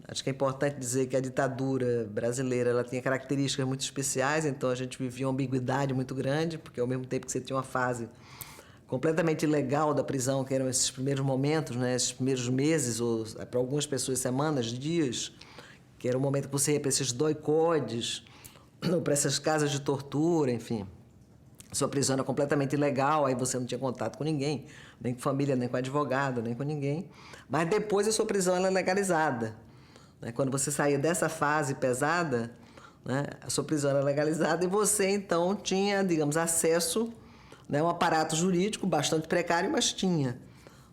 Acho que é importante dizer que a ditadura brasileira ela tinha características muito especiais, então a gente vivia uma ambiguidade muito grande, porque ao mesmo tempo que você tinha uma fase completamente ilegal da prisão, que eram esses primeiros momentos, né, esses primeiros meses, ou para algumas pessoas semanas, dias, que era o momento que você ia para esses doicodes, ou para essas casas de tortura, enfim. Sua prisão era completamente ilegal, aí você não tinha contato com ninguém, nem com família, nem com advogado, nem com ninguém. Mas depois a sua prisão era legalizada. Quando você saía dessa fase pesada, né, a sua prisão era legalizada e você, então, tinha, digamos, acesso, né, a um aparato jurídico bastante precário, mas tinha.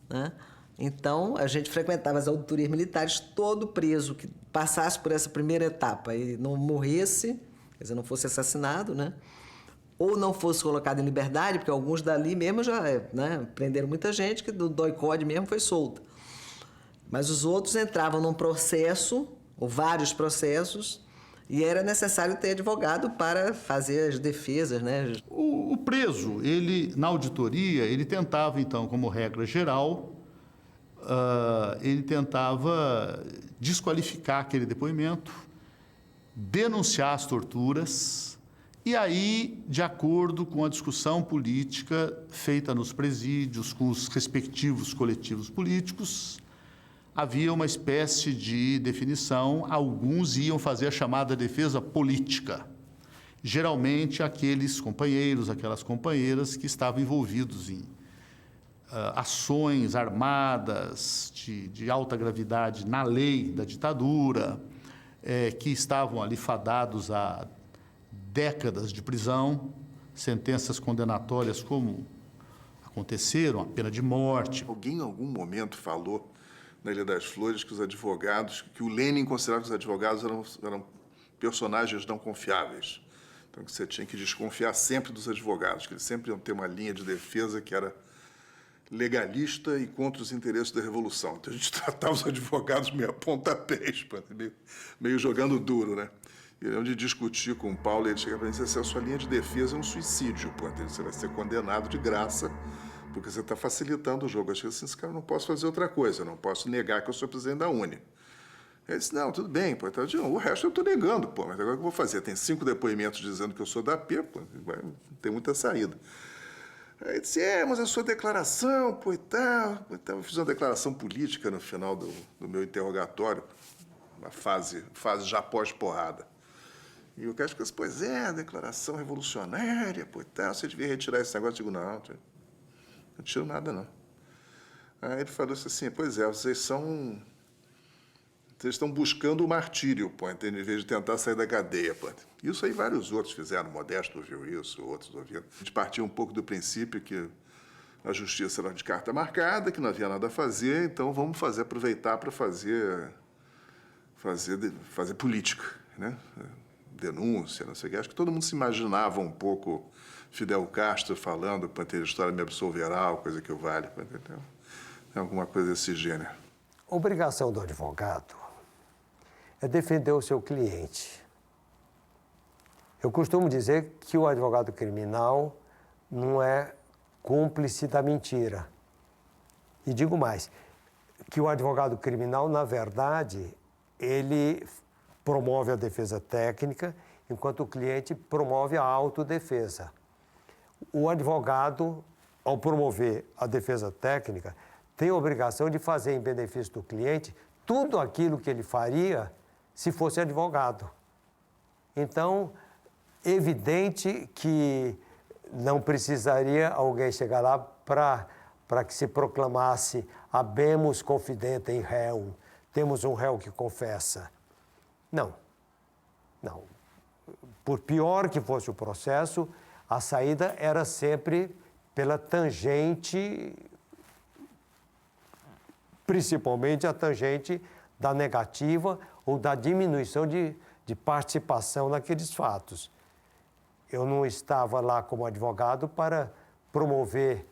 Né? Então, a gente frequentava as auditorias militares, todo preso que passasse por essa primeira etapa e não morresse, quer dizer, não fosse assassinado, né? Ou não fosse colocado em liberdade, porque alguns dali mesmo já, né, prenderam muita gente, que do doicode mesmo foi solta. Mas os outros entravam num processo, ou vários processos, e era necessário ter advogado para fazer as defesas, né? O preso, ele, na auditoria, ele tentava, então, como regra geral, ele tentava desqualificar aquele depoimento, denunciar as torturas, e aí, de acordo com a discussão política feita nos presídios, com os respectivos coletivos políticos, havia uma espécie de definição, alguns iam fazer a chamada defesa política. Geralmente, aqueles companheiros, aquelas companheiras que estavam envolvidos em ações armadas de alta gravidade na lei da ditadura, que estavam ali fadados a décadas de prisão, sentenças condenatórias como aconteceram, a pena de morte. Alguém em algum momento falou na Ilha das Flores que os advogados, que o Lenin considerava que os advogados eram personagens não confiáveis. Então, que você tinha que desconfiar sempre dos advogados, que eles sempre iam ter uma linha de defesa que era legalista e contra os interesses da Revolução. Então, a gente tratava os advogados meio a pontapés, meio jogando duro, né? E onde discutir com o Paulo, ele chegava e disse assim, a sua linha de defesa é um suicídio, você vai ser condenado de graça, porque você está facilitando o jogo. Eu achei assim, esse cara, eu não posso fazer outra coisa, eu não posso negar que eu sou presidente da UNE. Ele disse, não, tudo bem, pô, então, o resto eu estou negando, pô, mas agora o que eu vou fazer? Tem 5 depoimentos dizendo que eu sou da AP, pô, não tem muita saída. Aí ele disse, mas a sua declaração, pô, e tal. Eu fiz uma declaração política no final do meu interrogatório, uma fase já pós-porrada. E o cara disse, pois é, declaração revolucionária, pô, e tal, você devia retirar esse negócio. Eu digo, não tiro nada, não. Aí ele falou assim, pois é, vocês estão buscando o martírio, pô, em vez de tentar sair da cadeia, pô. Isso aí vários outros fizeram, Modesto ouviu isso, outros ouviram. A gente partiu um pouco do princípio que a justiça era de carta marcada, que não havia nada a fazer, então vamos aproveitar para fazer política, né? Denúncia, não sei o que. Acho que todo mundo se imaginava um pouco Fidel Castro falando, a história me absolverá, coisa que eu valho. É alguma coisa desse gênero. A obrigação do advogado é defender o seu cliente. Eu costumo dizer que o advogado criminal não é cúmplice da mentira. E digo mais, que o advogado criminal, na verdade, ele promove a defesa técnica, enquanto o cliente promove a autodefesa. O advogado, ao promover a defesa técnica, tem a obrigação de fazer em benefício do cliente tudo aquilo que ele faria se fosse advogado. Então, evidente que não precisaria alguém chegar lá para que se proclamasse habemus confidentem réum, temos um réu que confessa. Não. Por pior que fosse o processo, a saída era sempre pela tangente, principalmente a tangente da negativa ou da diminuição de participação naqueles fatos. Eu não estava lá como advogado para promover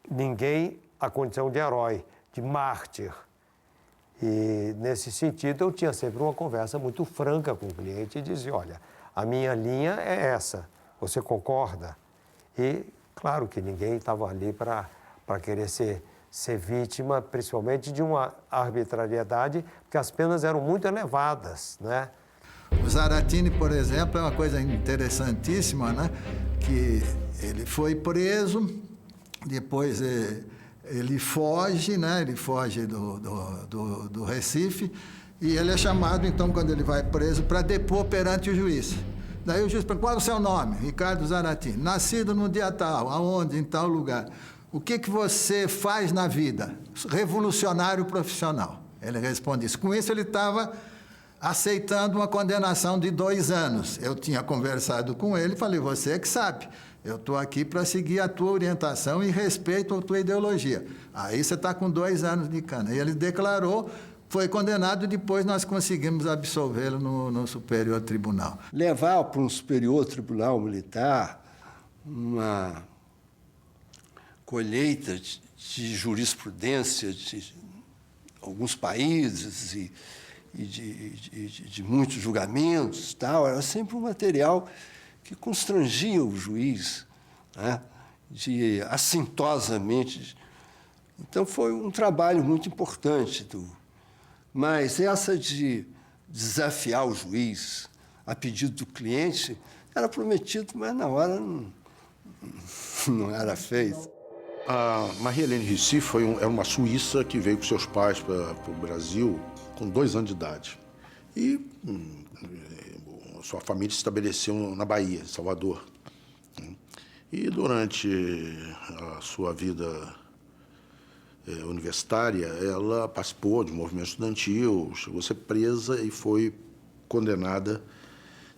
ninguém à condição de herói, de mártir. E, nesse sentido, eu tinha sempre uma conversa muito franca com o cliente e dizia, olha, a minha linha é essa, você concorda? E, claro que ninguém estava ali para querer ser ser vítima, principalmente de uma arbitrariedade, porque as penas eram muito elevadas, né? O Zaratini, por exemplo, é uma coisa interessantíssima, né? Que ele foi preso, depois ele foge, né? Ele foge do Recife, e ele é chamado, então, quando ele vai preso, para depor perante o juiz. Daí o juiz pergunta: qual é o seu nome? Ricardo Zaratini. Nascido no dia tal, aonde? Em tal lugar. O que você faz na vida? Revolucionário profissional. Ele responde isso. Com isso, ele estava aceitando uma condenação de 2 anos. Eu tinha conversado com ele e falei: você é que sabe. Eu estou aqui para seguir a tua orientação e respeito a tua ideologia. Aí você está com 2 anos de cana. E ele declarou, foi condenado, e depois nós conseguimos absolvê-lo no Superior Tribunal. Levar para um Superior Tribunal Militar uma colheita de jurisprudência de alguns países e de muitos julgamentos, tal, era sempre um material que constrangia o juiz, né, assintosamente. Então, foi um trabalho muito importante. Mas essa de desafiar o juiz a pedido do cliente era prometido, mas na hora não era feito. A Marie-Hélène Ricci era uma suíça que veio com seus pais para o Brasil com 2 anos de idade. E sua família se estabeleceu na Bahia, em Salvador. E durante a sua vida universitária, ela participou de um movimento estudantil, chegou a ser presa e foi condenada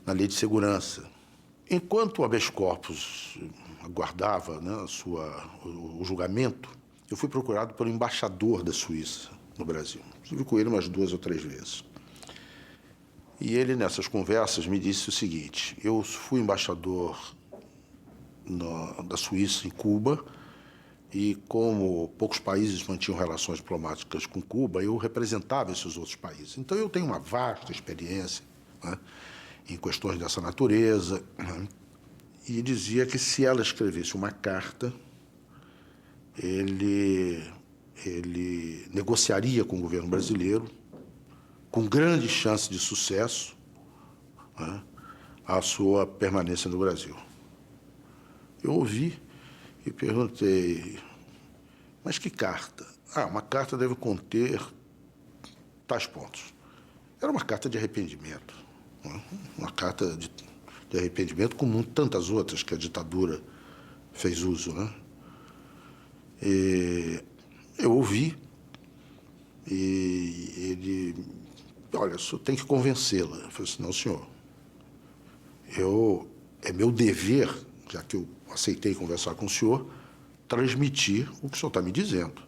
na Lei de Segurança. Enquanto o habeas corpus aguardava, né, o julgamento, eu fui procurado pelo embaixador da Suíça no Brasil. Estive com ele umas 2 ou 3 vezes. E ele, nessas conversas, me disse o seguinte: eu fui embaixador da Suíça em Cuba, e como poucos países mantinham relações diplomáticas com Cuba, eu representava esses outros países. Então, eu tenho uma vasta experiência, né, em questões dessa natureza, né, e dizia que se ela escrevesse uma carta, ele negociaria com o governo brasileiro, com grande chance de sucesso, né, a sua permanência no Brasil. Eu ouvi e perguntei: mas que carta? Uma carta deve conter tais pontos. Era uma carta de arrependimento, né? Uma carta de arrependimento como tantas outras que a ditadura fez uso, né? E eu ouvi e ele: olha, o senhor tem que convencê-la. Eu falei assim: não, senhor, é meu dever, já que eu aceitei conversar com o senhor, transmitir o que o senhor está me dizendo.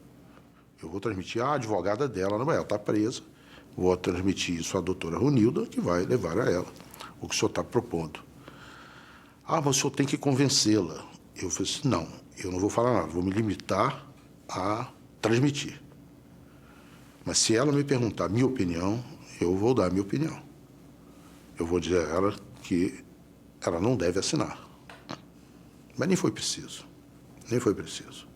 Eu vou transmitir à advogada dela, ela está presa, vou transmitir isso à doutora Runilda, que vai levar a ela o que o senhor está propondo. Mas o senhor tem que convencê-la. Eu falei assim: não, eu não vou falar nada, vou me limitar a transmitir. Mas se ela me perguntar a minha opinião, eu vou dar a minha opinião. Eu vou dizer a ela que ela não deve assinar. Mas nem foi preciso. Nem foi preciso.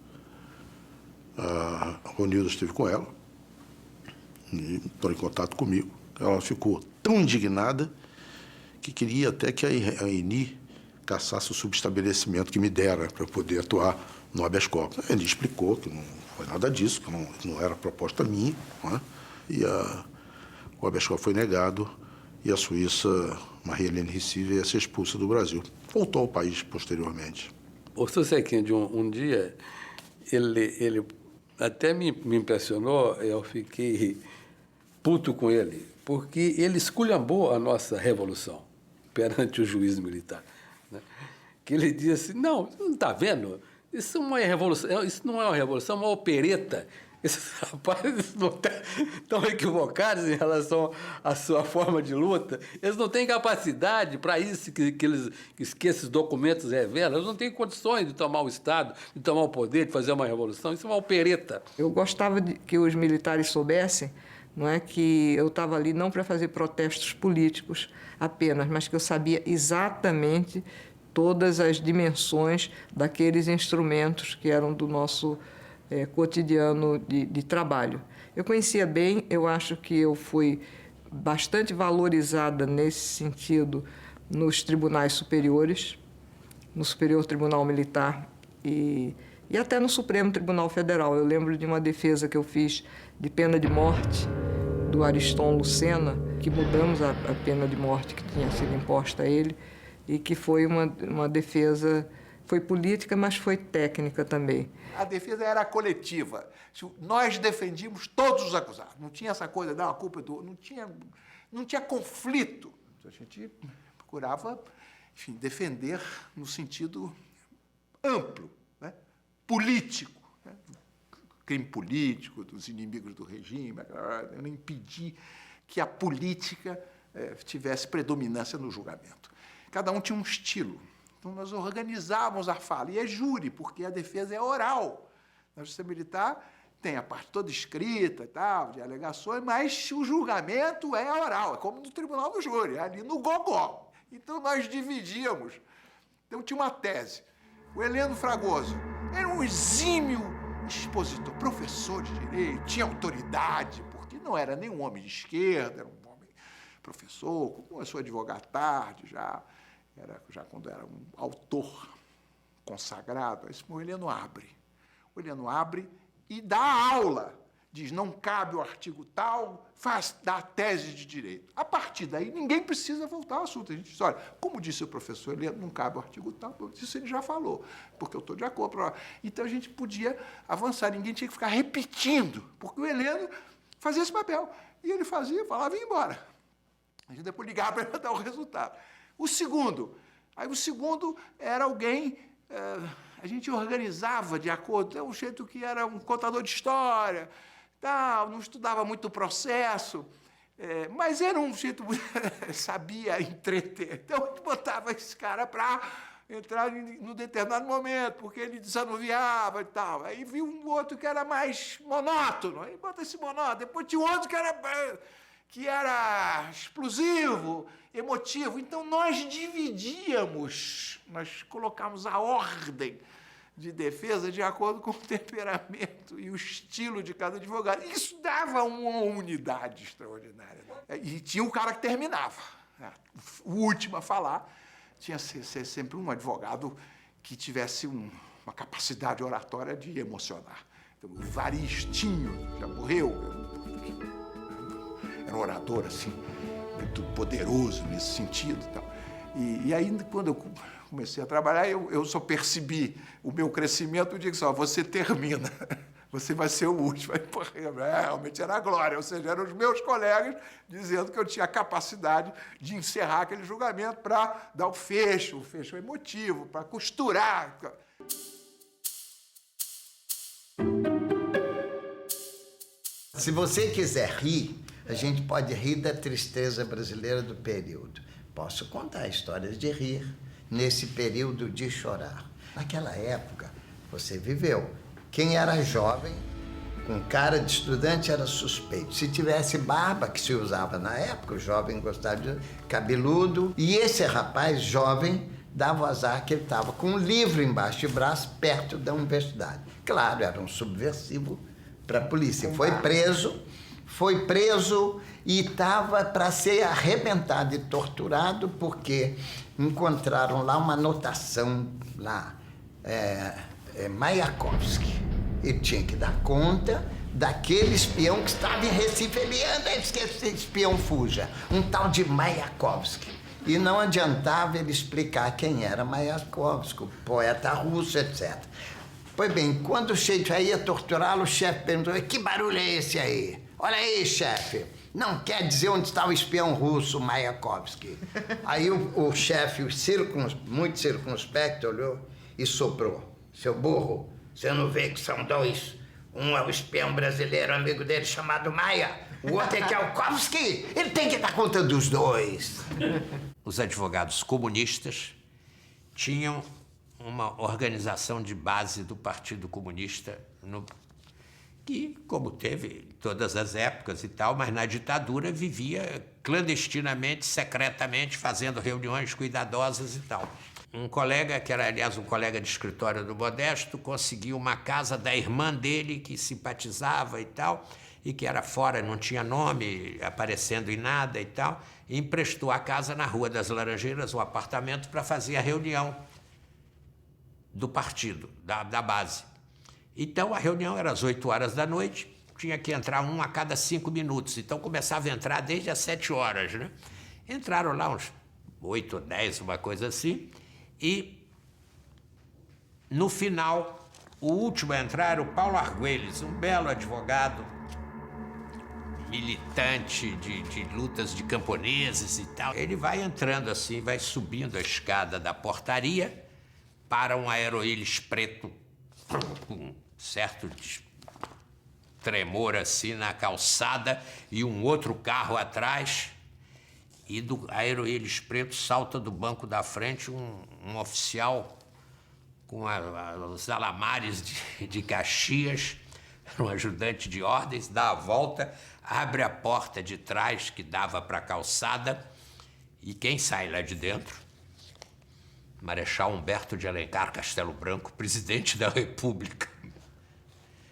A Ronilda esteve com ela, e entrou em contato comigo. Ela ficou tão indignada que queria até que a ENI caçasse o subestabelecimento que me dera para poder atuar no habeas corpus. Ele explicou que não foi nada disso, que não era proposta minha, né? E o habeas corpus foi negado e a Suíça, Marie-Hélène Ricci, veio a ser expulsa do Brasil. Voltou ao país posteriormente. O Sr. Sequinho, um dia, ele até me impressionou, eu fiquei puto com ele, porque ele esculhambou a nossa revolução perante o juiz militar, né? Que ele disse: não está vendo? Isso não é revolução, isso não é uma revolução, é uma opereta. Esses rapazes não estão equivocados em relação à sua forma de luta. Eles não têm capacidade para isso que esses documentos revelam. Eles não têm condições de tomar o Estado, de tomar o poder, de fazer uma revolução. Isso é uma opereta. Eu gostava de que os militares soubessem, não é, que eu estava ali não para fazer protestos políticos apenas, mas que eu sabia exatamente todas as dimensões daqueles instrumentos que eram do nosso cotidiano de trabalho. Eu conhecia bem, eu acho que eu fui bastante valorizada nesse sentido nos tribunais superiores, no Superior Tribunal Militar e até no Supremo Tribunal Federal. Eu lembro de uma defesa que eu fiz de pena de morte do Ariston Lucena, que mudamos a pena de morte que tinha sido imposta a ele, e que foi uma defesa, foi política, mas foi técnica também. A defesa era coletiva. Nós defendíamos todos os acusados. Não tinha essa coisa, a culpa do... Não tinha conflito. A gente procurava, enfim, defender no sentido amplo, né? Político, né? Crime político, dos inimigos do regime, não impedir que a política tivesse predominância no julgamento. Cada um tinha um estilo. Então, nós organizávamos a fala. E é júri, porque a defesa é oral. Na Justiça Militar tem a parte toda escrita e tal, de alegações, mas o julgamento é oral, é como no tribunal do júri, é ali no gogó. Então, nós dividíamos. Então, tinha uma tese. O Heleno Fragoso era um exímio expositor, professor de direito, tinha autoridade, porque não era nenhum homem de esquerda, era um homem professor, começou a advogar tarde, já quando era um autor consagrado. Aí o Heleno abre. O Heleno abre e dá aula. Diz, não cabe o artigo tal, dá a tese de direito. A partir daí, ninguém precisa voltar ao assunto. A gente diz, olha, como disse o professor Heleno, não cabe o artigo tal, isso ele já falou, porque eu estou de acordo. Então, a gente podia avançar, ninguém tinha que ficar repetindo, porque o Heleno fazia esse papel. E ele fazia, falava e ia embora. A gente depois ligava para dar o resultado. O segundo era alguém... a gente organizava de acordo, um jeito que era um contador de história, tal, não estudava muito o processo, mas era um jeito, sabia entreter. Então, a gente botava esse cara para entrar num determinado momento, porque ele desanuviava e tal. Aí viu um outro que era mais monótono, aí bota esse monótono. Depois tinha outro que era explosivo, emotivo. Então, nós dividíamos, nós colocamos a ordem de defesa de acordo com o temperamento e o estilo de cada advogado. Isso dava uma unidade extraordinária. E tinha um cara que terminava, né? O último a falar tinha que ser sempre um advogado que tivesse uma capacidade oratória de emocionar. Então, o Varistinho já morreu, era um orador assim, muito poderoso nesse sentido e tal. E aí, quando eu comecei a trabalhar, eu só percebi o meu crescimento. Eu digo só, você termina, você vai ser o último. Aí, porra, realmente era a glória, ou seja, eram os meus colegas dizendo que eu tinha a capacidade de encerrar aquele julgamento para dar o fecho emotivo, para costurar. Se você quiser rir, a gente pode rir da tristeza brasileira do período. Posso contar histórias de rir nesse período de chorar. Naquela época, você viveu. Quem era jovem, com cara de estudante, era suspeito. Se tivesse barba, que se usava na época, o jovem gostava de cabeludo. E esse rapaz jovem dava o azar que ele estava com um livro embaixo do braço, perto da universidade. Claro, era um subversivo para a polícia. Foi preso e estava para ser arrebentado e torturado porque encontraram lá uma anotação lá, Mayakovsky. Ele tinha que dar conta daquele espião que estava em Recife. Ele anda, esse espião fuja, um tal de Mayakovsky. E não adiantava ele explicar quem era Mayakovsky, o poeta russo, etc. Pois bem, quando o chefe ia torturá-lo, o chefe perguntou, que barulho é esse aí? Olha aí, chefe, não quer dizer onde está o espião russo, Mayakovsky. Aí o chefe, muito circunspecto, olhou e soprou. Seu burro, você não vê que são dois? Um é o espião brasileiro, amigo dele, chamado Maia. O outro é Tsiolkovsky. Ele tem que dar conta dos dois. Os advogados comunistas tinham uma organização de base do Partido Comunista que, como teve em todas as épocas e tal, mas na ditadura vivia clandestinamente, secretamente, fazendo reuniões cuidadosas e tal. um colega, que era, aliás, um colega de escritório do Modesto, conseguiu uma casa da irmã dele, que simpatizava e tal, e que era fora, não tinha nome, aparecendo em nada e tal, e emprestou a casa na Rua das Laranjeiras, o apartamento, para fazer a reunião do partido, da base. Então, a reunião era às 8 horas da noite, tinha que entrar um a cada 5 minutos, então começava a entrar desde as 7 horas, né? Entraram lá uns 8 ou 10, uma coisa assim, e no final, o último a entrar era o Paulo Argüelles, um belo advogado, militante de lutas de camponeses e tal. Ele vai entrando assim, vai subindo a escada da portaria para um aeroílis preto, com certo tremor assim na calçada e um outro carro atrás. E do aeroílis preto salta do banco da frente um oficial com os alamares de Caxias, um ajudante de ordens, dá a volta, abre a porta de trás que dava para a calçada e quem sai lá de dentro? Marechal Humberto de Alencar Castelo Branco, presidente da República.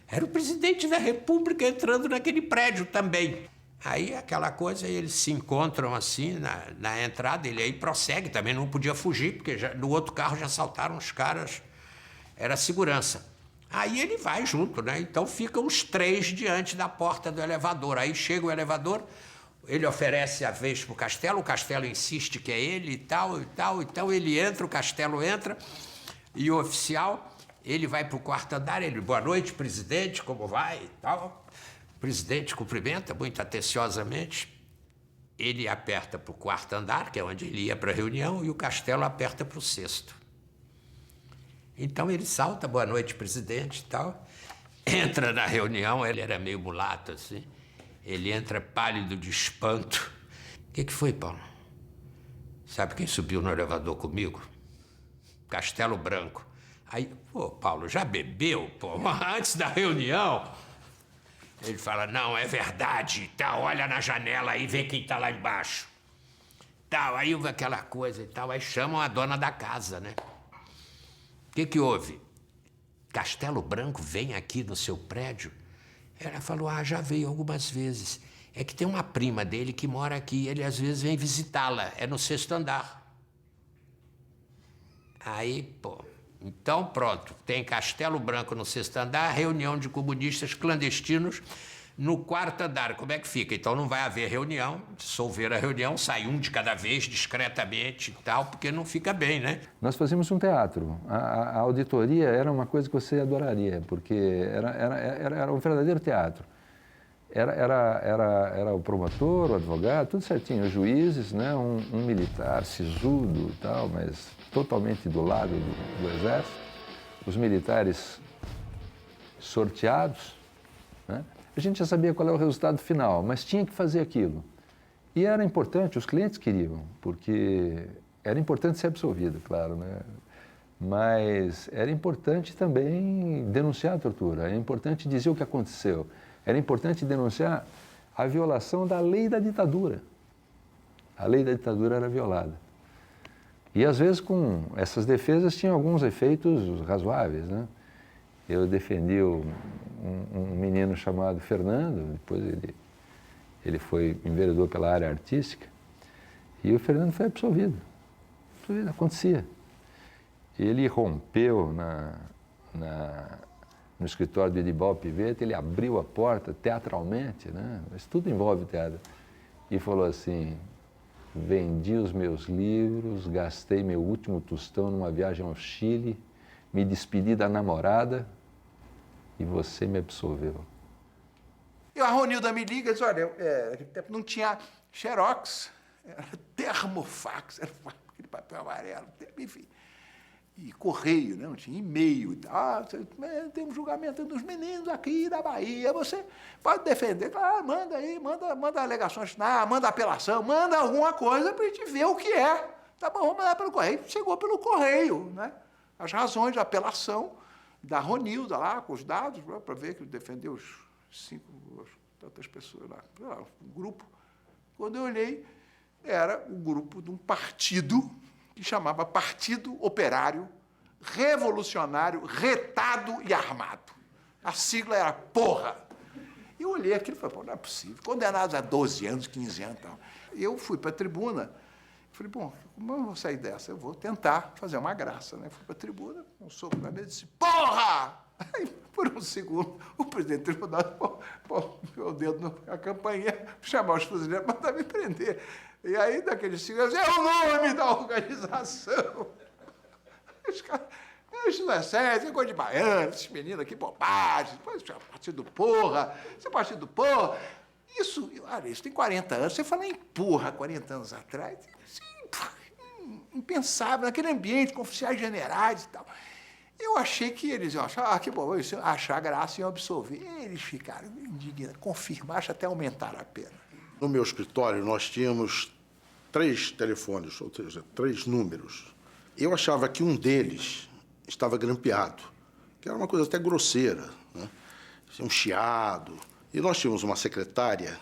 Era o presidente da República entrando naquele prédio também. Aí aquela coisa, eles se encontram assim na entrada, ele aí prossegue, também não podia fugir, porque no outro carro já saltaram os caras, era segurança. Aí ele vai junto, né? Então ficam os três diante da porta do elevador. Aí chega o elevador, ele oferece a vez para o Castelo insiste que é ele e tal, então ele entra, o Castelo entra, e o oficial, ele vai para o quarto andar, ele, boa noite, presidente, como vai e tal. O presidente cumprimenta muito atenciosamente, ele aperta para o quarto andar, que é onde ele ia para a reunião, e o Castelo aperta para o sexto. Então ele salta, boa noite, presidente e tal, entra na reunião, ele era meio mulato assim, ele entra pálido de espanto. O que foi, Paulo? Sabe quem subiu no elevador comigo? Castelo Branco. Aí, pô, Paulo, já bebeu, pô, antes da reunião? Ele fala, não, é verdade, e tal, olha na janela aí, vê quem tá lá embaixo. Tal, aí houve aquela coisa e tal, aí chamam a dona da casa, né? O que houve? Castelo Branco vem aqui no seu prédio? Ela falou, já veio algumas vezes. É que tem uma prima dele que mora aqui, ele às vezes vem visitá-la, é no 6º andar. Aí, pô, então pronto, tem Castelo Branco no 6º andar, reunião de comunistas clandestinos no 4º andar. Como é que fica? Então não vai haver reunião, dissolver a reunião, sai um de cada vez, discretamente e tal, porque não fica bem, né? Nós fazíamos um teatro. A auditoria era uma coisa que você adoraria, porque era um verdadeiro teatro. Era o promotor, o advogado, tudo certinho, os juízes, né? Um militar sisudo e tal, mas totalmente do lado do exército, os militares sorteados, né? A gente já sabia qual era o resultado final, mas tinha que fazer aquilo. E era importante, os clientes queriam, porque era importante ser absolvido, claro, né? Mas era importante também denunciar a tortura, era importante dizer o que aconteceu, era importante denunciar a violação da lei da ditadura. A lei da ditadura era violada. E às vezes com essas defesas tinham alguns efeitos razoáveis, né? Eu defendi um menino chamado Fernando, depois ele foi enveredou pela área artística, e o Fernando foi absolvido. Acontecia. Ele rompeu no escritório do Edibal Pivetta, ele abriu a porta teatralmente, né? Mas tudo envolve teatro. E falou assim, vendi os meus livros, gastei meu último tostão numa viagem ao Chile, me despedi da namorada e você me absolveu. E a Ronilda me liga e diz, olha, naquele tempo não tinha xerox, era termofax, era aquele papel amarelo, enfim. E correio, né? Não tinha e-mail. Tem um julgamento dos meninos aqui da Bahia, você pode defender, claro, manda aí, manda alegações, manda apelação, manda alguma coisa para a gente ver o que é. Tá bom, vamos mandar pelo correio. Chegou pelo correio, né? As razões de apelação da Ronilda lá, com os dados, para ver que ele defendeu os 5, tantas pessoas lá, um grupo. Quando eu olhei, era o grupo de um partido que chamava Partido Operário Revolucionário Retado e Armado. A sigla era porra. Eu olhei aquilo e falei, pô, não é possível. Condenados a 12 anos, 15 anos e tal. Eu fui para a tribuna. Falei, bom, como eu vou sair dessa? Eu vou tentar fazer uma graça, né? Fui para a tribuna, um soco na mesa e disse, porra! Aí, por um segundo, o presidente do tribunal pôs o dedo na campainha, chamar os fuzileiros, mandar me prender. E aí, daqueles segundos, é o nome da organização. Os caras, isso não é sério, isso é coisa de baiano, esses meninos aqui, bobagem, depois partido porra, esse partido porra. Isso, olha, isso tem 40 anos, você fala em porra 40 anos atrás, impensável, naquele ambiente, com oficiais generais e tal. Eu achei que eles iam achar, que bom, eles iam achar graça e iam absolver. Eles ficaram indignados, confirmaram, até aumentaram a pena. No meu escritório, nós tínhamos 3 telefones, ou seja, 3 números. Eu achava que um deles estava grampeado, que era uma coisa até grosseira, né? Um chiado. E nós tínhamos uma secretária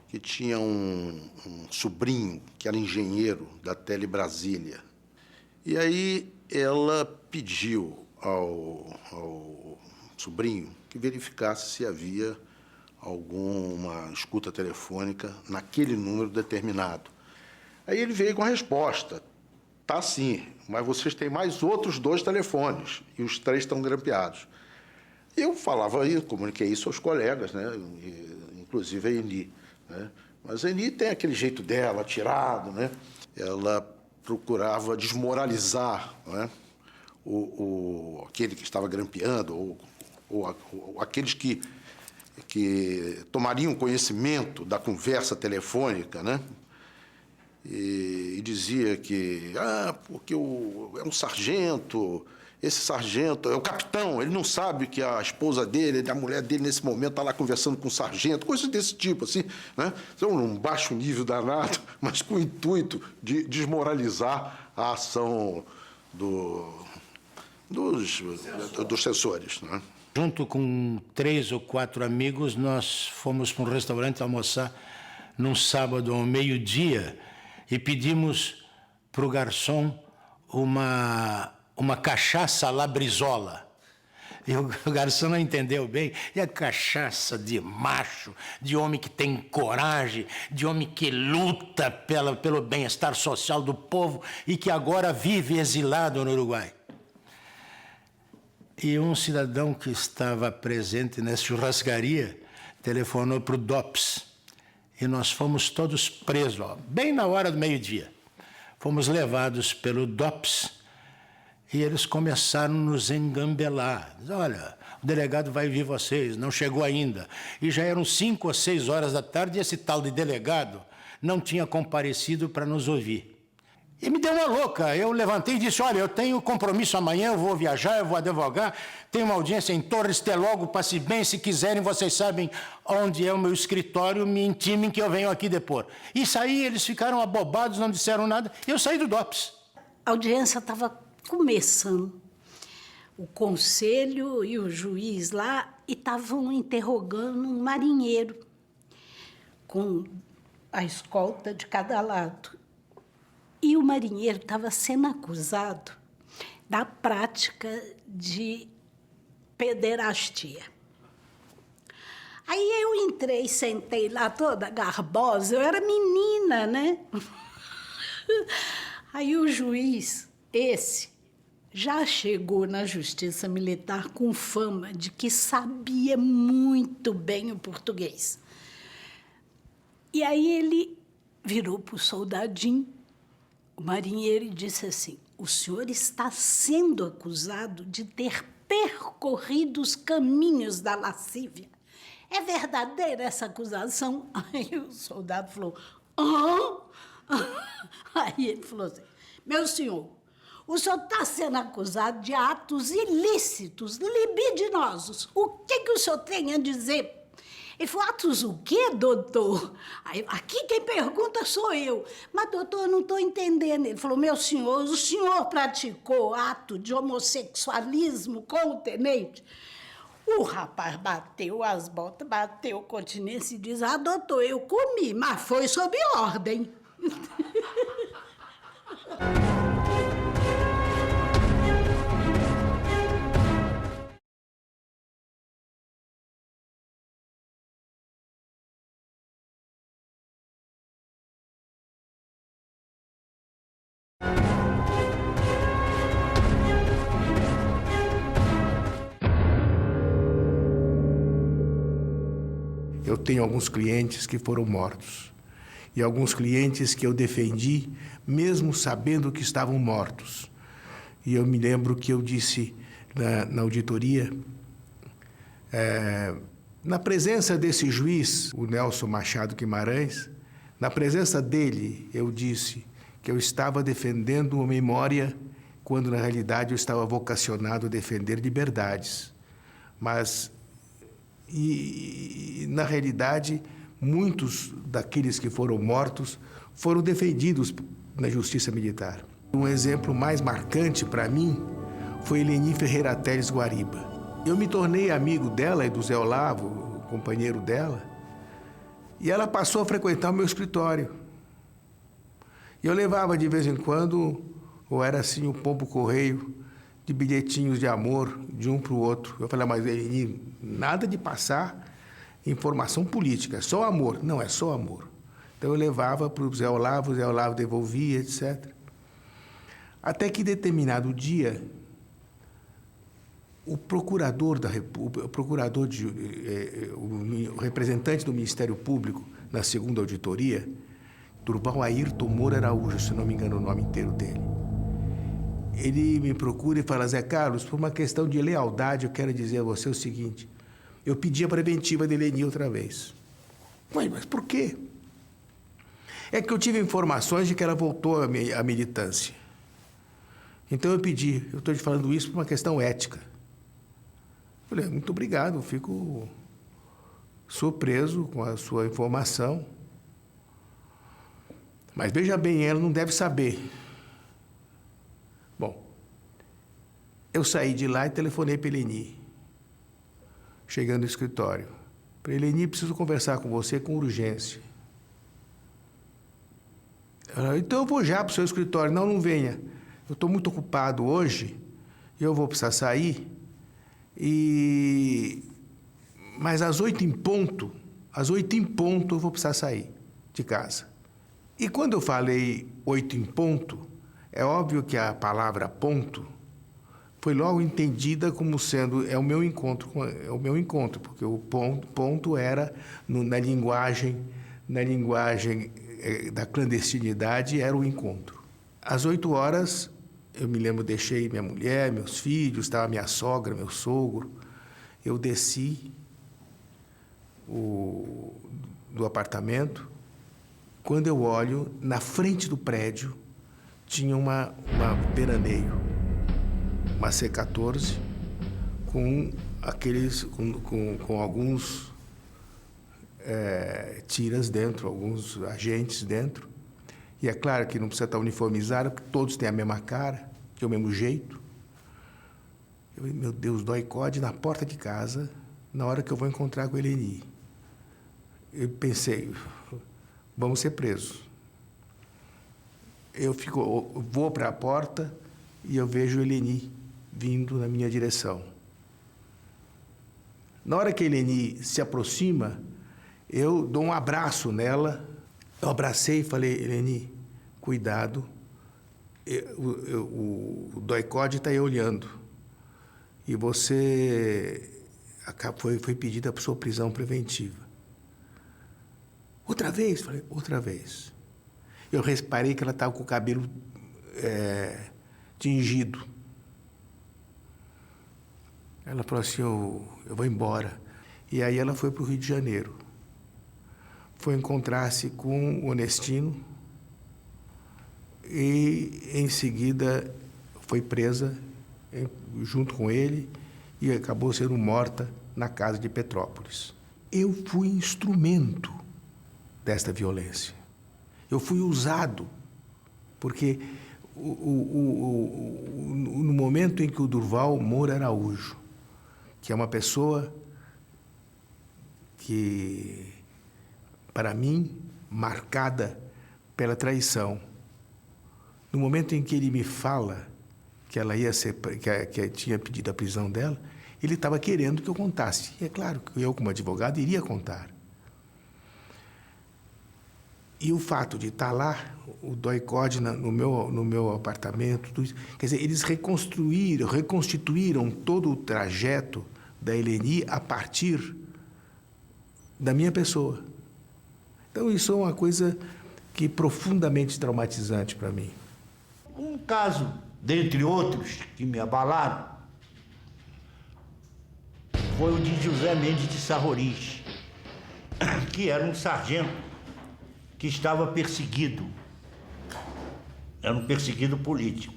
que tinha um sobrinho que era engenheiro da Tele Brasília. E aí ela pediu ao sobrinho que verificasse se havia alguma escuta telefônica naquele número determinado. Aí ele veio com a resposta, tá sim, mas vocês têm mais outros 2 telefones e os 3 estão grampeados. Eu falava, eu comuniquei isso aos colegas, né? Inclusive a Eni, né? Mas a Eni tem aquele jeito dela, atirado, né? Ela procurava desmoralizar, né? Aquele que estava grampeando, ou aqueles que tomariam conhecimento da conversa telefônica, né? E dizia que, porque é um sargento, esse sargento é o capitão, ele não sabe que a esposa dele, a mulher dele, nesse momento, está lá conversando com o sargento, coisas desse tipo, assim, né? Então, um baixo nível danado, mas com o intuito de desmoralizar a ação dos censores, né? Junto com 3 ou 4 amigos, nós fomos para um restaurante almoçar num sábado ao meio-dia e pedimos para o garçom uma cachaça à la Brizola. E o garçom não entendeu bem. E a cachaça de macho, de homem que tem coragem, de homem que luta pelo bem-estar social do povo e que agora vive exilado no Uruguai. E um cidadão que estava presente nessa churrascaria telefonou para o DOPS. E nós fomos todos presos, bem na hora do meio-dia. Fomos levados pelo DOPS e eles começaram a nos engambelar. Olha, o delegado vai vir vocês, não chegou ainda. E já eram 5 ou 6 horas da tarde e esse tal de delegado não tinha comparecido para nos ouvir. E me deu uma louca. Eu levantei e disse, olha, eu tenho compromisso amanhã, eu vou viajar, eu vou advogar, tenho uma audiência em Torres, até logo, passe bem, se quiserem, vocês sabem onde é o meu escritório, me intimem que eu venho aqui depor. E saí, eles ficaram abobados, não disseram nada, e eu saí do DOPS. A audiência estava começando. O conselho e o juiz lá estavam interrogando um marinheiro, com a escolta de cada lado. E o marinheiro estava sendo acusado da prática de pederastia. Aí eu entrei, sentei lá toda garbosa, eu era menina, né? Aí o juiz, esse, já chegou na Justiça Militar com fama de que sabia muito bem o português. E aí ele virou para o soldadinho, o marinheiro, e disse assim, o senhor está sendo acusado de ter percorrido os caminhos da lascívia. É verdadeira essa acusação? Aí o soldado falou, Aí ele falou assim, meu senhor, o senhor está sendo acusado de atos ilícitos, libidinosos. O que o senhor tem a dizer? Ele falou, atos o quê, doutor? Aí, aqui quem pergunta sou eu. Mas, doutor, eu não estou entendendo. Ele falou, meu senhor, o senhor praticou ato de homossexualismo com o tenente? O rapaz bateu as botas, bateu continência e diz, doutor, eu comi, mas foi sob ordem. Eu tenho alguns clientes que foram mortos. E alguns clientes que eu defendi, mesmo sabendo que estavam mortos. E eu me lembro que eu disse na auditoria, na presença desse juiz, o Nelson Machado Guimarães, na presença dele, eu disse que eu estava defendendo uma memória, quando na realidade eu estava vocacionado a defender liberdades. Mas, na realidade, muitos daqueles que foram mortos foram defendidos na justiça militar. Um exemplo mais marcante para mim foi Eleni Ferreira Teles Guariba. Eu me tornei amigo dela e do Zé Olavo, o companheiro dela, e ela passou a frequentar o meu escritório. E eu levava de vez em quando, ou era assim, o pombo correio, de bilhetinhos de amor de um para o outro. Eu falei, mas Eleni, nada de passar informação política, é só amor. Não, é só amor. Então eu levava para o Zé Olavo devolvia, etc. Até que, em determinado dia, o procurador da República, o representante do Ministério Público na segunda auditoria, Durval Ayrton Moura Araújo, se não me engano o nome inteiro dele, ele me procura e fala, Zé Carlos, por uma questão de lealdade, eu quero dizer a você o seguinte, eu pedi a preventiva de Eleni outra vez. Mas por quê? É que eu tive informações de que ela voltou à militância. Então eu pedi, eu estou te falando isso por uma questão ética. Falei, muito obrigado, fico surpreso com a sua informação. Mas veja bem, ela não deve saber. Bom, eu saí de lá e telefonei para Eleni, chegando no escritório. Para Eleni, preciso conversar com você com urgência. Ela, então eu vou já para o seu escritório. Não, não venha. Eu estou muito ocupado hoje e eu vou precisar sair. Mas às 8 em ponto eu vou precisar sair de casa. E quando eu falei 8 em ponto, é óbvio que a palavra ponto foi logo entendida como sendo é o meu encontro, porque o ponto era na linguagem da clandestinidade era o encontro. Às 8 horas, eu me lembro, deixei minha mulher, meus filhos, estava minha sogra, meu sogro. Eu desci do apartamento. Quando eu olho, na frente do prédio, tinha uma veraneio, uma C-14, com alguns tiras dentro, alguns agentes dentro. E é claro que não precisa estar uniformizado, porque todos têm a mesma cara, têm o mesmo jeito. Eu falei, meu Deus, doicode na porta de casa, na hora que eu vou encontrar com a Eleni. Eu pensei, vamos ser presos. Eu vou para a porta e eu vejo a Eleni vindo na minha direção. Na hora que a Eleni se aproxima, eu dou um abraço nela. Eu abracei e falei, Eleni, cuidado, o doicode está aí olhando. E você foi pedida para sua prisão preventiva. Outra vez? Falei, outra vez. Eu reparei que ela estava com o cabelo tingido. Ela falou assim, eu vou embora. E aí ela foi para o Rio de Janeiro. Foi encontrar-se com o Onestino e, em seguida, foi presa junto com ele e acabou sendo morta na casa de Petrópolis. Eu fui instrumento desta violência. Eu fui usado, porque no momento em que o Durval Moura Araújo, que é uma pessoa que, para mim, marcada pela traição, no momento em que ele me fala que ela ia ser, que tinha pedido a prisão dela, ele estava querendo que eu contasse. E é claro que eu, como advogado, iria contar. E o fato de estar lá, o doicode no meu apartamento, tudo isso, quer dizer, eles reconstituíram todo o trajeto da Eleni a partir da minha pessoa. Então, isso é uma coisa que é profundamente traumatizante para mim. Um caso, dentre outros, que me abalaram, foi o de José Mendes de Sarroris, que era um sargento que estava perseguido. Era um perseguido político.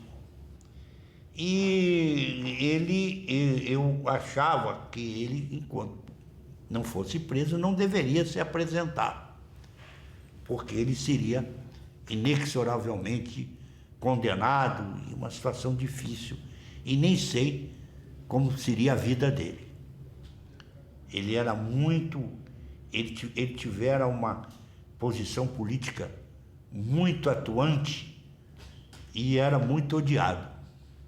E eu achava que ele, enquanto não fosse preso, não deveria se apresentar, porque ele seria inexoravelmente condenado em uma situação difícil, e nem sei como seria a vida dele. Ele era muito... Ele tivera uma posição política muito atuante e era muito odiado.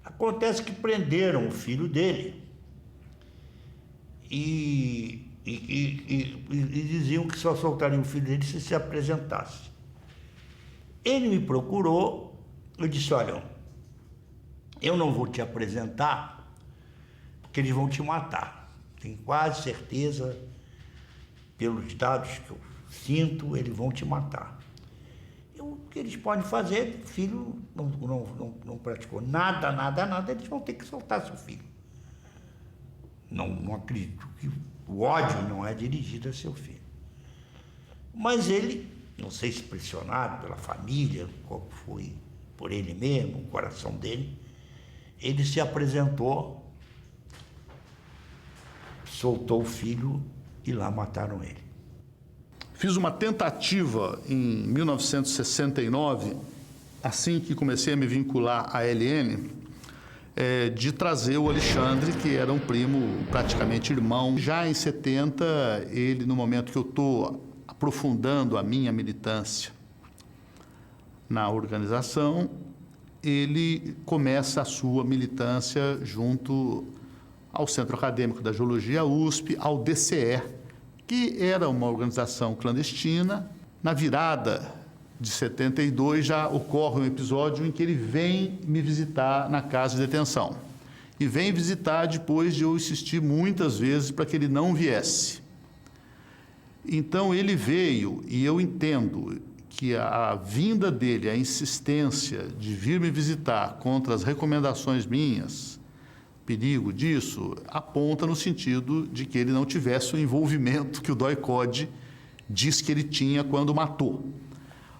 Acontece que prenderam o filho dele e diziam que só soltariam o filho dele se apresentasse. Ele me procurou, eu disse, olha, eu não vou te apresentar porque eles vão te matar. Tenho quase certeza, pelos dados que eu sinto, eles vão te matar. O que eles podem fazer, o filho não praticou nada, eles vão ter que soltar seu filho. Não acredito que o ódio não é dirigido a seu filho. Mas ele, não sei se pressionado pela família, qual foi por ele mesmo, o coração dele, ele se apresentou, soltou o filho e lá mataram ele. Fiz uma tentativa em 1969, assim que comecei a me vincular à LN, de trazer o Alexandre, que era um primo praticamente irmão. Já em 70, ele, no momento que eu estou aprofundando a minha militância na organização, ele começa a sua militância junto ao Centro Acadêmico da Geologia USP, ao DCE, que era uma organização clandestina. Na virada de 72 já ocorre um episódio em que ele vem me visitar na casa de detenção. E vem visitar depois de eu insistir muitas vezes para que ele não viesse. Então ele veio, e eu entendo que a vinda dele, a insistência de vir me visitar contra as recomendações minhas, perigo disso, aponta no sentido de que ele não tivesse o envolvimento que o DOI-CODE diz que ele tinha quando matou.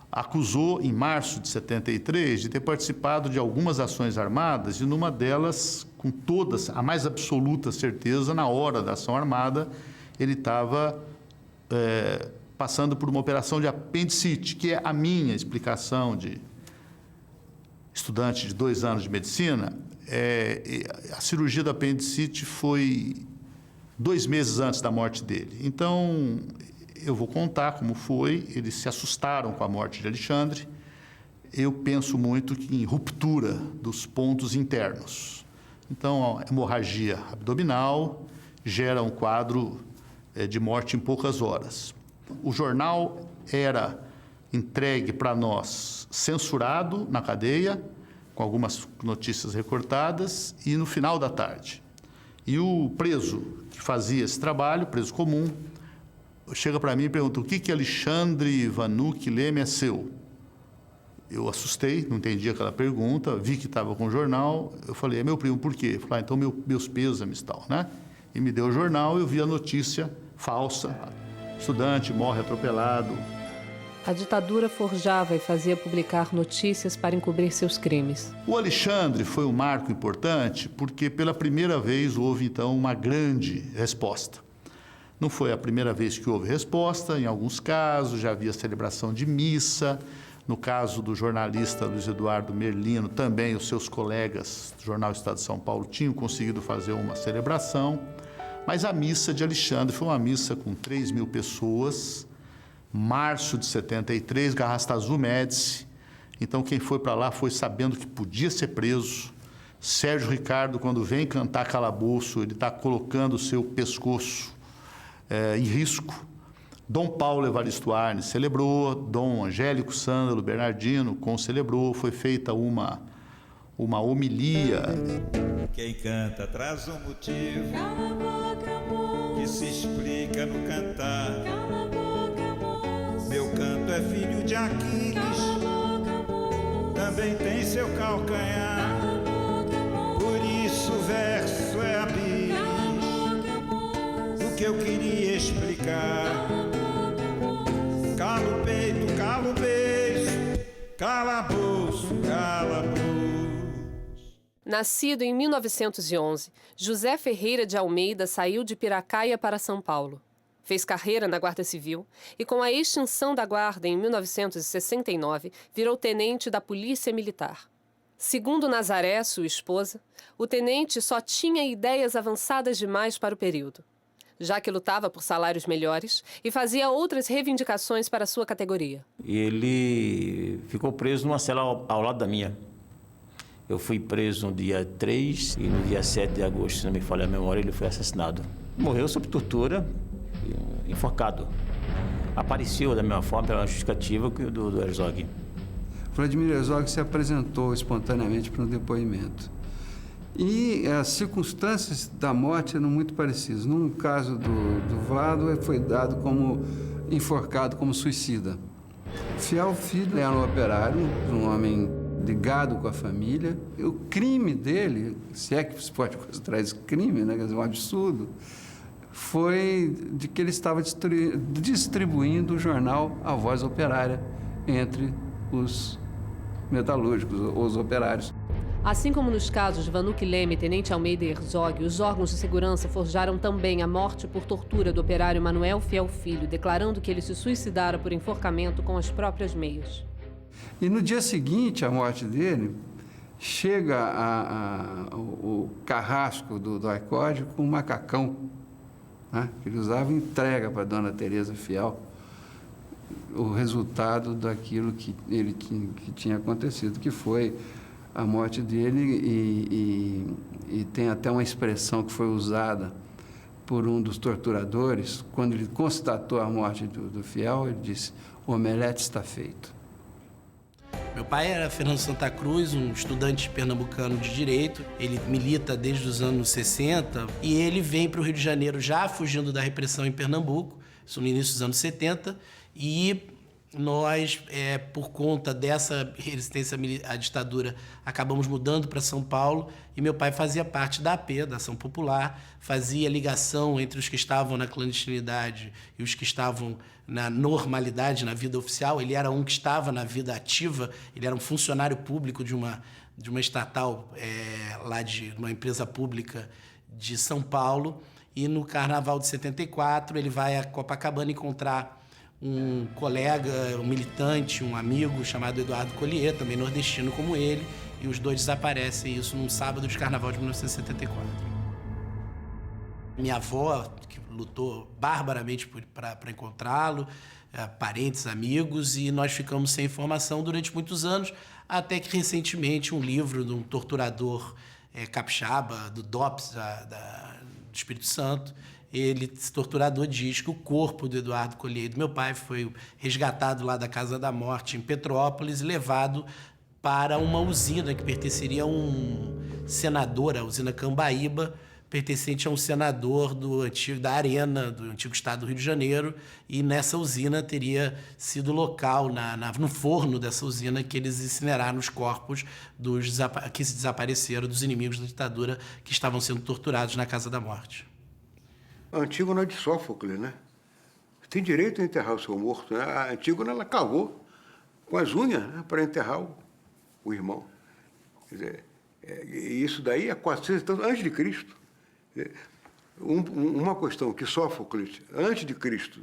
Acusou, em março de 73, de ter participado de algumas ações armadas, e numa delas, com todas, a mais absoluta certeza, na hora da ação armada, ele estava passando por uma operação de apendicite, que é a minha explicação de estudante de 2 anos de medicina. A cirurgia da apendicite foi 2 meses antes da morte dele. Então, eu vou contar como foi. Eles se assustaram com a morte de Alexandre. Eu penso muito que em ruptura dos pontos internos. Então, a hemorragia abdominal gera um quadro de morte em poucas horas. O jornal era entregue para nós censurado na cadeia, com algumas notícias recortadas, e no final da tarde. E o preso que fazia esse trabalho, preso comum, chega para mim e pergunta: o que Alexandre Vanucci Leme é seu? Eu assustei, não entendi aquela pergunta, vi que estava com o jornal, eu falei: é meu primo, por quê? Eu falei: então meus pêsames e tal, né? E me deu o jornal, eu vi a notícia falsa: estudante morre atropelado. A ditadura forjava e fazia publicar notícias para encobrir seus crimes. O Alexandre foi um marco importante porque, pela primeira vez, houve, então, uma grande resposta. Não foi a primeira vez que houve resposta, em alguns casos já havia celebração de missa. No caso do jornalista Luiz Eduardo Merlino, também os seus colegas do Jornal Estado de São Paulo tinham conseguido fazer uma celebração. Mas a missa de Alexandre foi uma missa com 3.000 pessoas, março de 73, Garrastazu Médici. Então, quem foi para lá foi sabendo que podia ser preso. Sérgio Ricardo, quando vem cantar Calabouço, ele está colocando o seu pescoço em risco. Dom Paulo Evaristo Arnes celebrou, Dom Angélico Sândalo Bernardino concelebrou, foi feita uma homilia. Quem canta traz um motivo que se explica no cantar. é filho de Aquiles, também tem seu calcanhar. Por isso o verso é a bis do que eu queria explicar. Cala o peito, cala o beijo, calabouço, calabouço. Nascido em 1911, José Ferreira de Almeida saiu de Piracaia para São Paulo. Fez carreira na Guarda Civil e, com a extinção da Guarda em 1969, virou tenente da Polícia Militar. Segundo Nazaré, sua esposa, o tenente só tinha ideias avançadas demais para o período, já que lutava por salários melhores e fazia outras reivindicações para sua categoria. Ele ficou preso numa cela ao lado da minha. Eu fui preso no dia 3 e no dia 7 de agosto, se não me falha a memória, ele foi assassinado. Morreu sob tortura, enforcado. Apareceu da mesma forma, pela justificativa que o do Herzog. Vladimir Herzog se apresentou espontaneamente para um depoimento. E as circunstâncias da morte eram muito parecidas. No caso do Vlado, foi dado como enforcado, como suicida. Fiel filho era um operário, um homem ligado com a família. O crime dele, se é que se pode considerar esse crime, né, quer dizer, um absurdo, foi de que ele estava distribuindo o jornal A Voz Operária entre os metalúrgicos, os operários. Assim como nos casos de Vanuc Leme, Tenente Almeida e Herzog, os órgãos de segurança forjaram também a morte por tortura do operário Manuel Fiel Filho, declarando que ele se suicidara por enforcamento com as próprias meias. E no dia seguinte à morte dele, chega o carrasco do Aicode com um macacão, né, que ele usava e entrega para a dona Teresa Fiel o resultado daquilo que tinha acontecido, que foi a morte dele, e tem até uma expressão que foi usada por um dos torturadores, quando ele constatou a morte do Fiel, ele disse: "O omelete está feito". Meu pai era Fernando Santa Cruz, um estudante pernambucano de Direito. Ele milita desde os anos 60 e ele vem para o Rio de Janeiro já fugindo da repressão em Pernambuco, isso no início dos anos 70, e nós, por conta dessa resistência à ditadura, acabamos mudando para São Paulo e meu pai fazia parte da AP, da Ação Popular, fazia ligação entre os que estavam na clandestinidade e os que estavam na normalidade, na vida oficial. Ele era um que estava na vida ativa, ele era um funcionário público de uma estatal, lá de uma empresa pública de São Paulo, e no Carnaval de 74 ele vai a Copacabana encontrar um colega, um militante, um amigo chamado Eduardo Collier, também nordestino como ele, e os dois desaparecem, isso num sábado de Carnaval de 1974. Minha avó, que lutou barbaramente para encontrá-lo, parentes, amigos, e nós ficamos sem informação durante muitos anos, até que recentemente um livro de um torturador capixaba, do DOPS, do Espírito Santo, esse torturador diz que o corpo do Eduardo Collier, do meu pai, foi resgatado lá da Casa da Morte, em Petrópolis, e levado para uma usina que pertenceria a um senador, a usina Cambaíba, pertencente a um senador da Arena, do antigo estado do Rio de Janeiro, e nessa usina teria sido local, no forno dessa usina, que eles incineraram os corpos que se desapareceram, dos inimigos da ditadura que estavam sendo torturados na Casa da Morte. A Antígona é de Sófocles, né? Tem direito a enterrar o seu morto, né? A Antígona, ela cavou com as unhas, né, para enterrar o irmão. Quer dizer, isso daí é 400 anos antes de Cristo. Uma questão que Sófocles, antes de Cristo,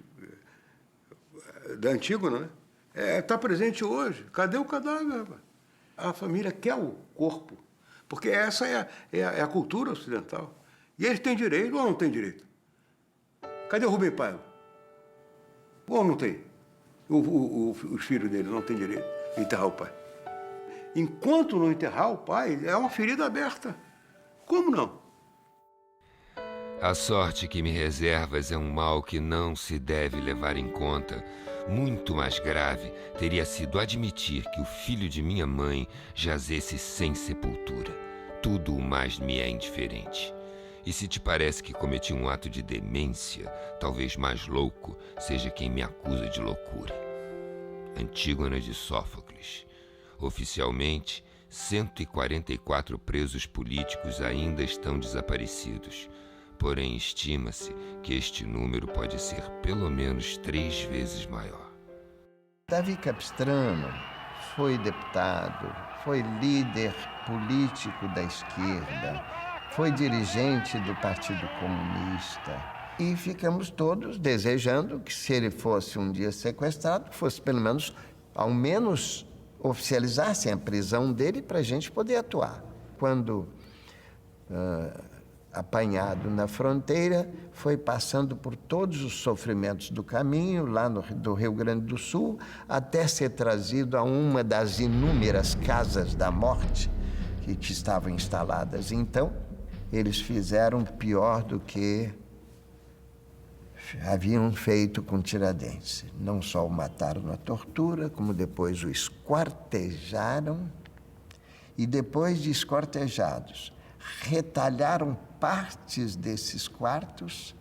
da Antígona, né, está presente hoje. Cadê o cadáver? A família quer o corpo, porque essa é a cultura ocidental. E eles têm direito ou não têm direito? Cadê o Rubem Paiva? Ou não tem? Os filhos dele não têm direito de enterrar o pai. Enquanto não enterrar o pai, é uma ferida aberta. Como não? A sorte que me reservas é um mal que não se deve levar em conta. Muito mais grave teria sido admitir que o filho de minha mãe jazesse sem sepultura. Tudo o mais me é indiferente. E se te parece que cometi um ato de demência, talvez mais louco seja quem me acusa de loucura. Antígona de Sófocles. Oficialmente, 144 presos políticos ainda estão desaparecidos. Porém, estima-se que este número pode ser pelo menos 3 vezes maior. Davi Capistrano foi deputado, foi líder político da esquerda, foi dirigente do Partido Comunista. E ficamos todos desejando que, se ele fosse um dia sequestrado, fosse pelo menos, ao menos, oficializassem a prisão dele para a gente poder atuar. Quando apanhado na fronteira, foi passando por todos os sofrimentos do caminho, lá do Rio Grande do Sul, até ser trazido a uma das inúmeras casas da morte que estavam instaladas. Então, eles fizeram pior do que haviam feito com Tiradentes. Não só o mataram na tortura, como depois o esquartejaram, e depois de esquartejados, retalharam partes desses quartos,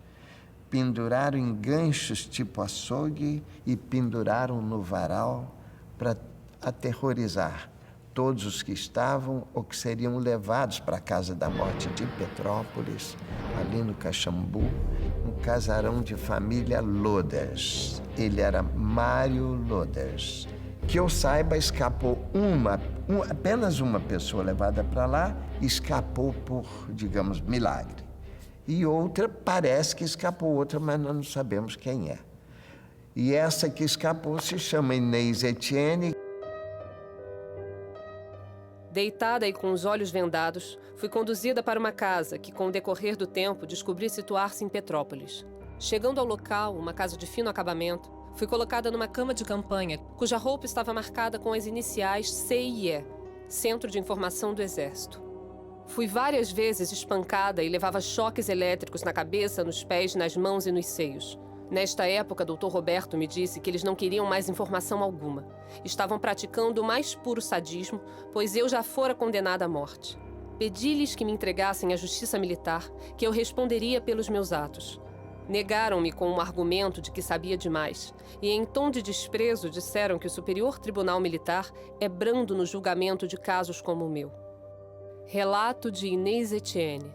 penduraram em ganchos tipo açougue e penduraram no varal para aterrorizar todos os que estavam ou que seriam levados para a Casa da Morte de Petrópolis, ali no Caxambu, um casarão de família Loders. Ele era Mário Loders. Que eu saiba, escapou apenas uma pessoa levada para lá, escapou por, digamos, milagre. E outra, parece que escapou outra, mas nós não sabemos quem é. E essa que escapou se chama Inês Etienne. Deitada e com os olhos vendados, fui conduzida para uma casa que, com o decorrer do tempo, descobri situar-se em Petrópolis. Chegando ao local, uma casa de fino acabamento, fui colocada numa cama de campanha, cuja roupa estava marcada com as iniciais CIE, Centro de Informação do Exército. Fui várias vezes espancada e levava choques elétricos na cabeça, nos pés, nas mãos e nos seios. Nesta época, Dr. Roberto me disse que eles não queriam mais informação alguma. Estavam praticando o mais puro sadismo, pois eu já fora condenada à morte. Pedi-lhes que me entregassem à justiça militar, que eu responderia pelos meus atos. Negaram-me com um argumento de que sabia demais, e em tom de desprezo disseram que o Superior Tribunal Militar é brando no julgamento de casos como o meu. Relato de Inês Etienne.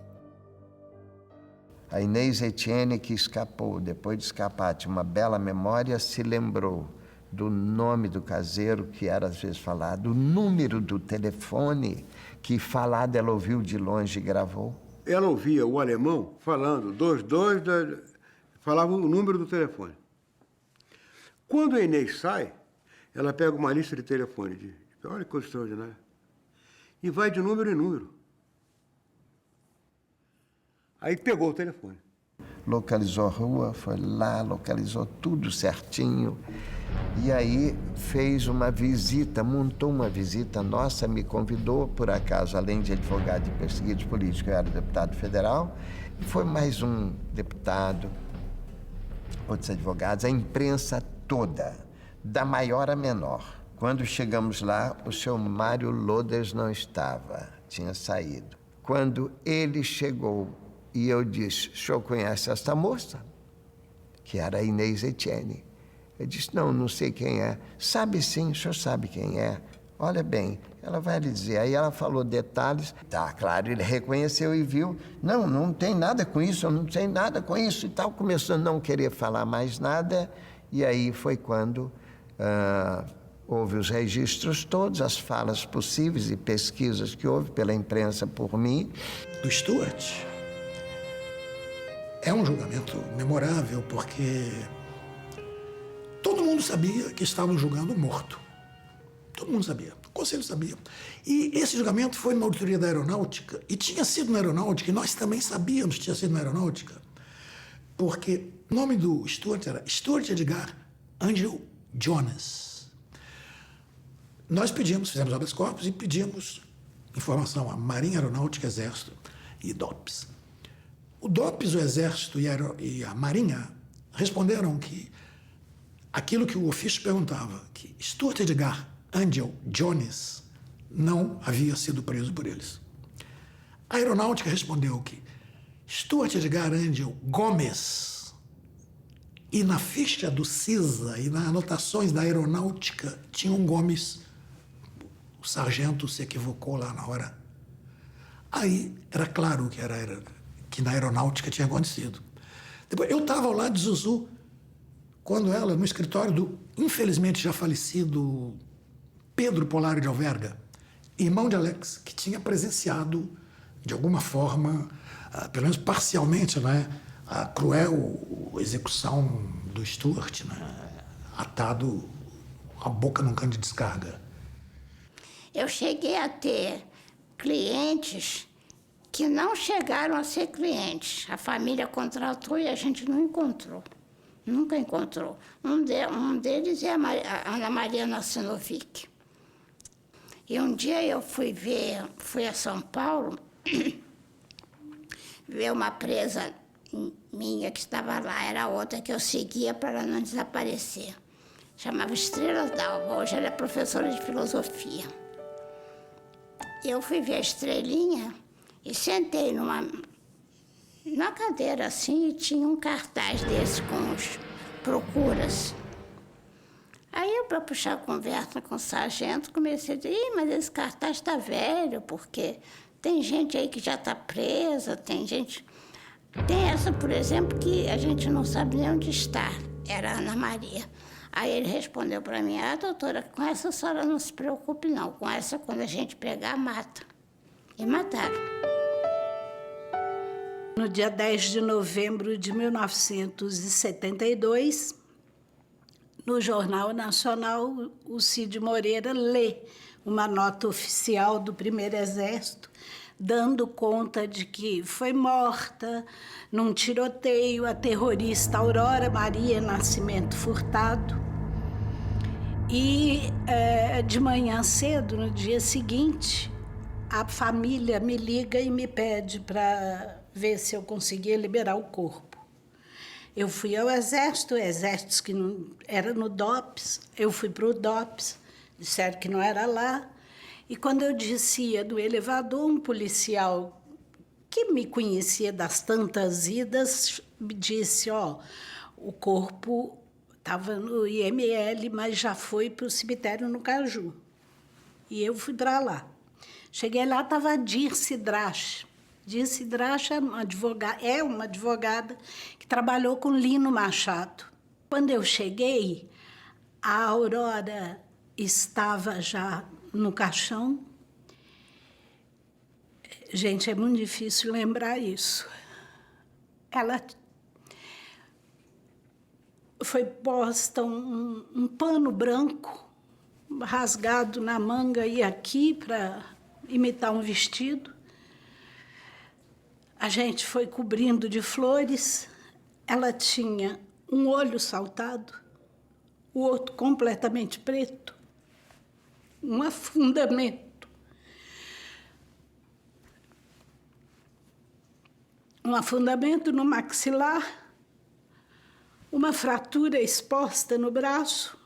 A Inês Etienne, que escapou, depois de escapar, tinha uma bela memória, se lembrou do nome do caseiro, que era às vezes falado, o número do telefone, que falado ela ouviu de longe e gravou. Ela ouvia o alemão falando, 22, falava o número do telefone. Quando a Inês sai, ela pega uma lista de telefone, olha que coisa extraordinária, e vai de número em número. Aí pegou o telefone. Localizou a rua, foi lá, localizou tudo certinho. E aí fez uma visita, montou uma visita nossa, me convidou, por acaso, além de advogado e perseguidos políticos, eu era deputado federal, foi mais um deputado, outros advogados, a imprensa toda, da maior a menor. Quando chegamos lá, o senhor Mário Loders não estava, tinha saído. Quando ele chegou, e eu disse, o senhor conhece esta moça? Que era a Inês Etienne. Ele disse, não sei quem é. Sabe sim, o senhor sabe quem é. Olha bem, ela vai lhe dizer. Aí ela falou detalhes. Tá, claro, ele reconheceu e viu. Não tem nada com isso, eu não sei nada com isso e tal. Começou a não querer falar mais nada. E aí foi quando houve os registros todos, as falas possíveis e pesquisas que houve pela imprensa por mim. Do Stuart. É um julgamento memorável porque todo mundo sabia que estavam julgando morto. Todo mundo sabia, o Conselho sabia. E esse julgamento foi numa auditoria da Aeronáutica, e tinha sido na Aeronáutica, e nós também sabíamos que tinha sido na Aeronáutica, porque o nome do Stuart era Stuart Edgar Angel Jones. Nós fizemos habeas corpus e pedimos informação à Marinha Aeronáutica, Exército e DOPS. O DOPS, o Exército e a Marinha responderam que aquilo que o ofício perguntava, que Stuart Edgar Angel Jones não havia sido preso por eles. A Aeronáutica respondeu que Stuart Edgar Angel Gomes E na ficha do CISA e nas anotações da aeronáutica tinha um Gomes. O sargento se equivocou lá na hora. Aí era claro que na aeronáutica tinha acontecido. Depois, eu estava ao lado de Zuzu quando ela, no escritório do, infelizmente já falecido, Pedro Polari de Alverga, irmão de Alex, que tinha presenciado, de alguma forma, pelo menos parcialmente, né, a cruel execução do Stuart, né, atado a boca num cano de descarga. Eu cheguei a ter clientes que não chegaram a ser clientes. A família contratou e a gente não encontrou. Nunca encontrou. Um deles é a Ana Maria Nassinovic. E um dia eu fui a São Paulo, ver uma presa minha que estava lá, era outra que eu seguia para não desaparecer. Chamava Estrela d'Alva, hoje ela é professora de filosofia. Eu fui ver a Estrelinha e sentei numa cadeira assim e tinha um cartaz desse com os procuras. Aí eu, para puxar a conversa com o sargento, comecei a dizer, mas esse cartaz está velho, porque tem gente aí que já está presa, tem gente... Tem essa, por exemplo, que a gente não sabe nem onde está, era a Ana Maria. Aí ele respondeu para mim, doutora, com essa a senhora não se preocupe não, com essa quando a gente pegar, mata. E mataram. No dia 10 de novembro de 1972, no Jornal Nacional, o Cid Moreira lê uma nota oficial do Primeiro Exército, dando conta de que foi morta num tiroteio a terrorista Aurora Maria Nascimento Furtado. E de manhã cedo, no dia seguinte, a família me liga e me pede para ver se eu conseguia liberar o corpo. Eu fui ao Exército, que não era no DOPS, eu fui para o DOPS, disseram que não era lá. E quando eu descia do elevador, um policial que me conhecia das tantas idas me disse, o corpo estava no IML, mas já foi para o cemitério no Caju. E eu fui para lá. Cheguei lá, estava a Dirce Drache. Dirce Drache é uma advogada que trabalhou com Lino Machado. Quando eu cheguei, a Aurora estava já no caixão. Gente, é muito difícil lembrar isso. Ela foi posta um pano branco rasgado na manga e aqui para imitar um vestido. A gente foi cobrindo de flores. Ela tinha um olho saltado, o outro completamente preto, um afundamento. Um afundamento no maxilar, uma fratura exposta no braço,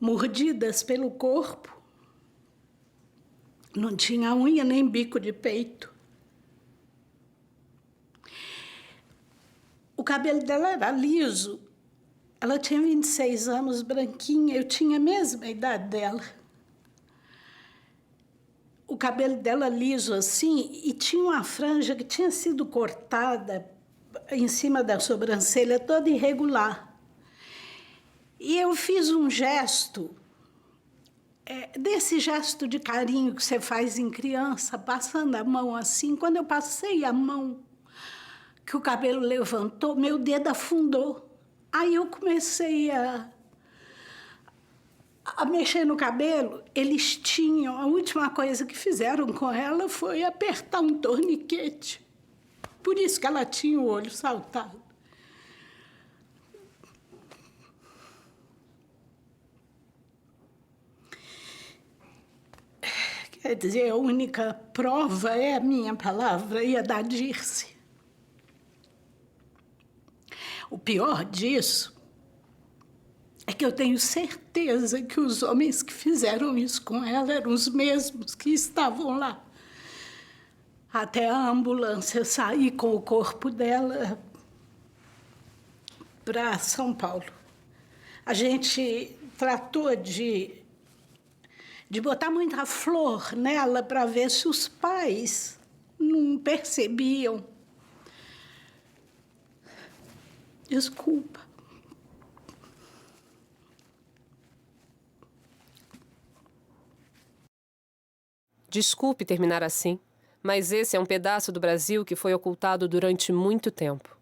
mordidas pelo corpo. Não tinha unha nem bico de peito. O cabelo dela era liso. Ela tinha 26 anos, branquinha. Eu tinha a mesma idade dela. O cabelo dela liso assim, e tinha uma franja que tinha sido cortada em cima da sobrancelha, toda irregular. E eu fiz um gesto, desse gesto de carinho que você faz em criança, passando a mão assim. Quando eu passei a mão, que o cabelo levantou, meu dedo afundou. Aí eu comecei a mexer no cabelo. Eles tinham, a última coisa que fizeram com ela foi apertar um torniquete. Por isso que ela tinha o olho saltado. Quer dizer, a única prova é a minha palavra e a da Dirce. O pior disso é que eu tenho certeza que os homens que fizeram isso com ela eram os mesmos que estavam lá. Até a ambulância sair com o corpo dela, para São Paulo. A gente tratou de botar muita flor nela para ver se os pais não percebiam. Desculpa. Desculpe terminar assim, mas esse é um pedaço do Brasil que foi ocultado durante muito tempo.